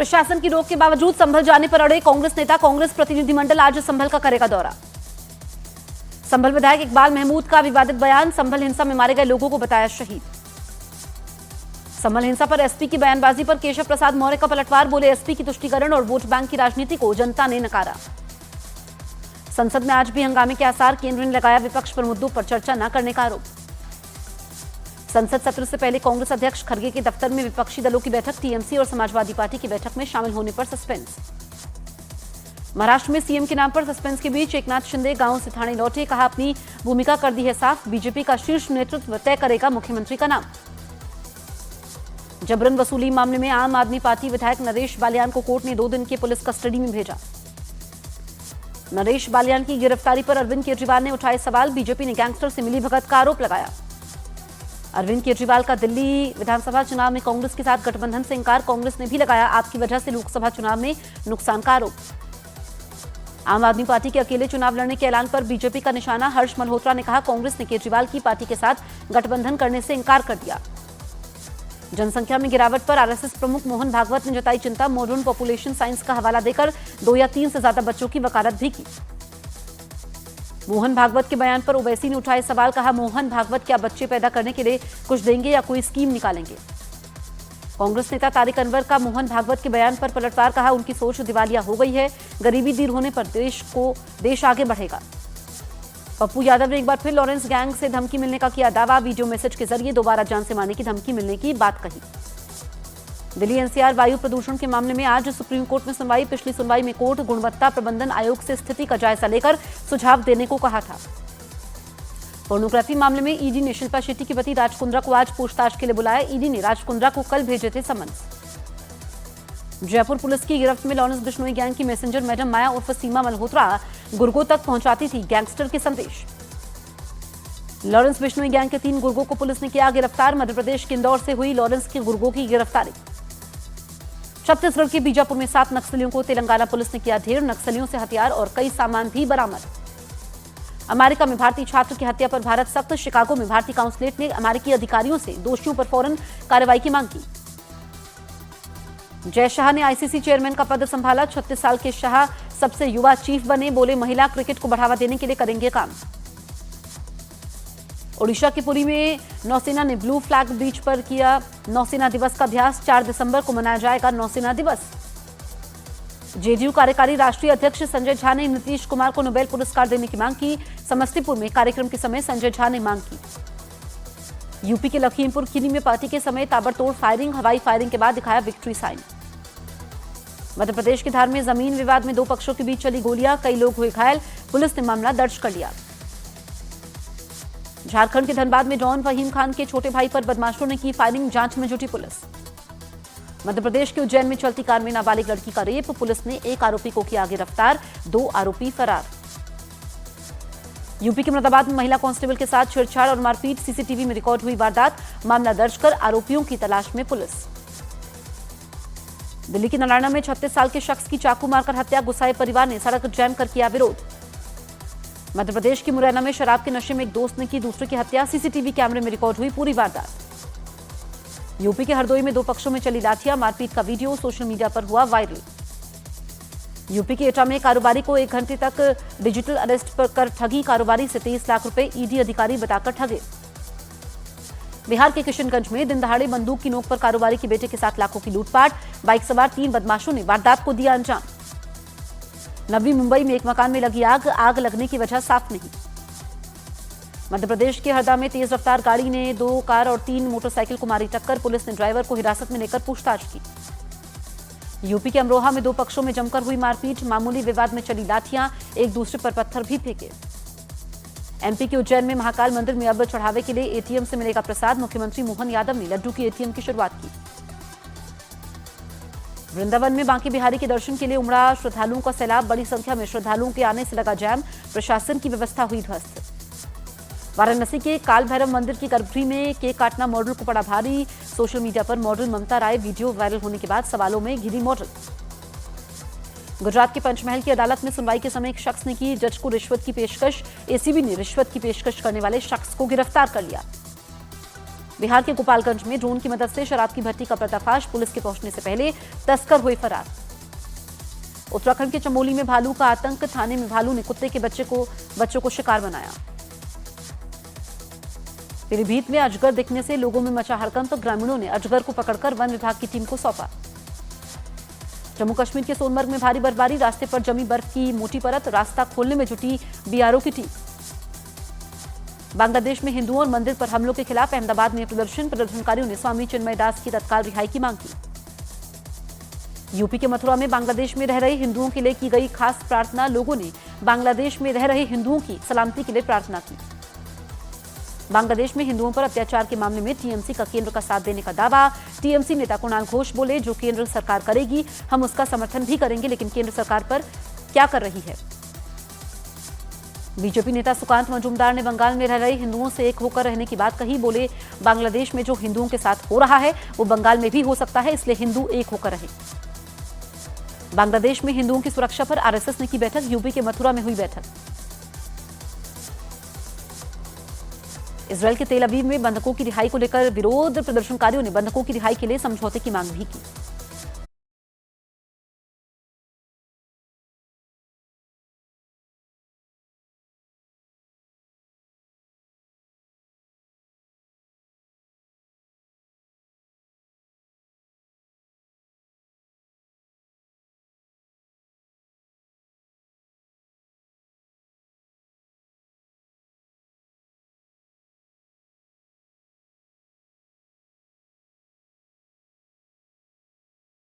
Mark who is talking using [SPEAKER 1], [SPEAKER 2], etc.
[SPEAKER 1] प्रशासन की रोक के बावजूद संभल जाने पर अड़े कांग्रेस नेता। कांग्रेस प्रतिनिधिमंडल आज संभल का करेगा दौरा। संभल विधायक इकबाल महमूद का विवादित बयान। संभल हिंसा में मारे गए लोगों को बताया शहीद। संभल हिंसा पर एसपी की बयानबाजी पर केशव प्रसाद मौर्य का पलटवार। बोले एसपी की तुष्टीकरण और वोट बैंक की राजनीति को जनता ने नकारा। संसद में आज भी हंगामे के आसार। केंद्र ने लगाया विपक्ष पर मुद्दों पर चर्चा न करने का आरोप। संसद सत्र से पहले कांग्रेस अध्यक्ष खड़गे के दफ्तर में विपक्षी दलों की बैठक। टीएमसी और समाजवादी पार्टी की बैठक में शामिल होने पर सस्पेंस। महाराष्ट्र में सीएम के नाम पर सस्पेंस के बीच एकनाथ शिंदे गांव से थाने लौटे। कहा अपनी भूमिका कर दी है साफ। बीजेपी का शीर्ष नेतृत्व तय करेगा मुख्यमंत्री का नाम। जबरन वसूली मामले में आम आदमी पार्टी विधायक नरेश बालियान को कोर्ट ने 2 दिन की पुलिस कस्टडी में भेजा। नरेश बालियान की गिरफ्तारी पर अरविंद केजरीवाल ने उठाए सवाल। बीजेपी ने गैंगस्टर से मिलीभगत का आरोप लगाया। अरविंद केजरीवाल का दिल्ली विधानसभा चुनाव में कांग्रेस के साथ गठबंधन से इंकार। कांग्रेस ने भी लगाया आपकी वजह से लोकसभा चुनाव में नुकसान का आरोप। आम आदमी पार्टी के अकेले चुनाव लड़ने के ऐलान पर बीजेपी का निशाना। हर्ष मल्होत्रा ने कहा कांग्रेस ने केजरीवाल की पार्टी के साथ गठबंधन करने से इंकार कर दिया। जनसंख्या में गिरावट पर आरएसएस प्रमुख मोहन भागवत ने जताई चिंता। मॉडर्न पॉपुलेशन साइंस का हवाला देकर 2 या 3 से ज्यादा बच्चों की वकालत भी की। मोहन भागवत के बयान पर ओवैसी ने उठाए सवाल। कहा मोहन भागवत क्या बच्चे पैदा करने के लिए कुछ देंगे या कोई स्कीम निकालेंगे। कांग्रेस नेता तारिक अनवर का मोहन भागवत के बयान पर पलटवार। कहा उनकी सोच दिवालिया हो गई है। गरीबी दूर होने पर देश आगे बढ़ेगा। पप्पू यादव ने एक बार फिर लॉरेंस गैंग से धमकी मिलने का किया दावा। वीडियो मैसेज के जरिए दोबारा जान से मारने की धमकी मिलने की बात कही। दिल्ली एनसीआर वायु प्रदूषण के मामले में आज सुप्रीम कोर्ट में सुनवाई। पिछली सुनवाई में कोर्ट गुणवत्ता प्रबंधन आयोग से स्थिति का जायजा लेकर सुझाव देने को कहा था। पोर्नोग्राफी मामले में ईडी ने शिल्पा शेट्टी की पति राज कुंद्रा को आज पूछताछ के लिए बुलाया। ईडी ने राज कुंद्रा को कल भेजे थे समन्स। जयपुर पुलिस की गिरफ्त में लॉरेंस बिश्नोई गैंग की मैसेंजर मैडम माया उर्फ सीमा मल्होत्रा गुर्गों तक पहुंचाती थी गैंगस्टर के संदेश। लॉरेंस बिश्नोई गैंग के 3 गुर्गों को पुलिस ने किया गिरफ्तार। मध्य प्रदेश के इंदौर से हुई लॉरेंस के गुर्गों की गिरफ्तारी। छत्तीसगढ़ के बीजापुर में 7 नक्सलियों को तेलंगाना पुलिस ने किया ढेर। नक्सलियों से हथियार और कई सामान भी बरामद। अमेरिका में भारतीय छात्र की हत्या पर भारत सख्त। शिकागो में भारतीय काउंसलेट ने अमेरिकी अधिकारियों से दोषियों पर फौरन कार्रवाई की मांग की। जय शाह ने आईसीसी चेयरमैन का पद संभाला। 36 साल के शाह सबसे युवा चीफ बने। बोले महिला क्रिकेट को बढ़ावा देने के लिए करेंगे काम। ओडिशा के पुरी में नौसेना ने ब्लू फ्लैग बीच पर किया नौसेना दिवस का अभ्यास। 4 दिसंबर को मनाया जाएगा नौसेना दिवस। जेडीयू कार्यकारी राष्ट्रीय अध्यक्ष संजय झा ने नीतीश कुमार को नोबेल पुरस्कार देने की मांग की। समस्तीपुर में कार्यक्रम के समय संजय झा ने मांग की। यूपी के लखीमपुर खीरी में पार्टी के समय ताबड़तोड़ फायरिंग। हवाई फायरिंग के बाद दिखाया विक्ट्री साइन। मध्य प्रदेश के धार में जमीन विवाद में 2 पक्षों के बीच चली गोलियां। कई लोग हुए घायल। पुलिस ने मामला दर्ज कर लिया। झारखंड के धनबाद में डॉन फहीम खान के छोटे भाई पर बदमाशों ने की फायरिंग। जांच में जुटी पुलिस। मध्य प्रदेश के उज्जैन में चलती कार में नाबालिग लड़की का रेप। पुलिस ने 1 आरोपी को किया गिरफ्तार। 2 आरोपी फरार। यूपी के मुरादाबाद में महिला कांस्टेबल के साथ छेड़छाड़ और मारपीट। सीसीटीवी में रिकॉर्ड हुई वारदात। मामला दर्ज कर आरोपियों की तलाश में पुलिस। दिल्ली के नलायना में 36 साल के शख्स की चाकू मारकर हत्या। गुस्साए परिवार ने सड़क जैम कर किया विरोध। मध्य प्रदेश की मुरैना में शराब के नशे में एक दोस्त ने की दूसरे की हत्या। सीसीटीवी कैमरे में रिकॉर्ड हुई पूरी वारदात। यूपी के हरदोई में 2 पक्षों में चली लाठियां। मारपीट का वीडियो सोशल मीडिया पर हुआ वायरल। यूपी के एटा में कारोबारी को 1 घंटे तक डिजिटल अरेस्ट कर ठगी। कारोबारी से 23 लाख रुपए ईडी अधिकारी बताकर ठगे। बिहार के किशनगंज में दिन दहाड़े बंदूक की नोक पर कारोबारी के बेटे के साथ लाखों की लूटपाट। बाइक सवार 3 बदमाशों ने वारदात को दिया अंजाम। नवी मुंबई में एक मकान में लगी आग। आग लगने की वजह साफ नहीं। मध्य प्रदेश के हरदा में तेज रफ्तार गाड़ी ने 2 कार और 3 मोटरसाइकिल को मारी टक्कर। पुलिस ने ड्राइवर को हिरासत में लेकर पूछताछ की। यूपी के अमरोहा में 2 पक्षों में जमकर हुई मारपीट। मामूली विवाद में चली लाठियां। एक दूसरे पर पत्थर भी फेंके। एमपी के उज्जैन में महाकाल मंदिर में अब चढ़ावे के लिए एटीएम से मिलेगा प्रसाद। मुख्यमंत्री मोहन यादव ने लड्डू की एटीएम की शुरुआत की। वृंदावन में बांके बिहारी के दर्शन के लिए उमड़ा श्रद्धालुओं का सैलाब। बड़ी संख्या में श्रद्धालुओं के आने से लगा जैम। प्रशासन की व्यवस्था हुई ध्वस्त। वाराणसी के काल भैरव मंदिर की गर्भगृह में केक काटना मॉडल को पड़ा भारी। सोशल मीडिया पर मॉडल ममता राय वीडियो वायरल होने के बाद सवालों में घिरी मॉडल। गुजरात के पंचमहल की अदालत में सुनवाई के समय एक शख्स ने की जज को रिश्वत की पेशकश। एसीबी ने रिश्वत की पेशकश करने वाले शख्स को गिरफ्तार कर लिया। बिहार के गोपालगंज में ड्रोन की मदद से शराब की भट्टी का पर्दाफाश, पुलिस के पहुंचने से पहले तस्कर हुए फरार। उत्तराखंड के चमोली में भालू का आतंक, थाने में भालू ने कुत्ते के बच्चों को शिकार बनाया। पीलीभीत में अजगर दिखने से लोगों में मचा हड़कंप, ग्रामीणों ने अजगर को पकड़कर वन विभाग की टीम को सौंपा। जम्मू कश्मीर के सोनमर्ग में भारी बर्फबारी, रास्ते पर जमी बर्फ की मोटी परत, रास्ता खोलने में जुटी बीआरओ की टीम। बांग्लादेश में हिंदुओं और मंदिर पर हमलों के खिलाफ अहमदाबाद में प्रदर्शनकारियों ने स्वामी चिन्मय दास की तत्काल रिहाई की मांग की। यूपी के मथुरा में बांग्लादेश में रह रहे हिंदुओं के लिए की गई खास प्रार्थना, लोगों ने बांग्लादेश में रह रहे हिंदुओं की सलामती के लिए प्रार्थना की। बांग्लादेश में हिंदुओं पर अत्याचार के मामले में टीएमसी का केंद्र का साथ देने का दावा। टीएमसी नेता कुणाल घोष बोले, जो केंद्र सरकार करेगी हम उसका समर्थन भी करेंगे, लेकिन केंद्र सरकार पर क्या कर रही है। बीजेपी नेता सुकांत मजूमदार ने बंगाल में रह रहे हिंदुओं से एक होकर रहने की बात कही। बोले, बांग्लादेश में जो हिंदुओं के साथ हो रहा है वो बंगाल में भी हो सकता है, इसलिए हिंदू एक होकर रहे। बांग्लादेश में हिंदुओं की सुरक्षा पर आरएसएस ने की बैठक, यूपी के मथुरा में हुई बैठक। इजरायल के तेल अवीव में बंधकों की रिहाई को लेकर विरोध, प्रदर्शनकारियों ने बंधकों की रिहाई के लिए समझौते की मांग भी की।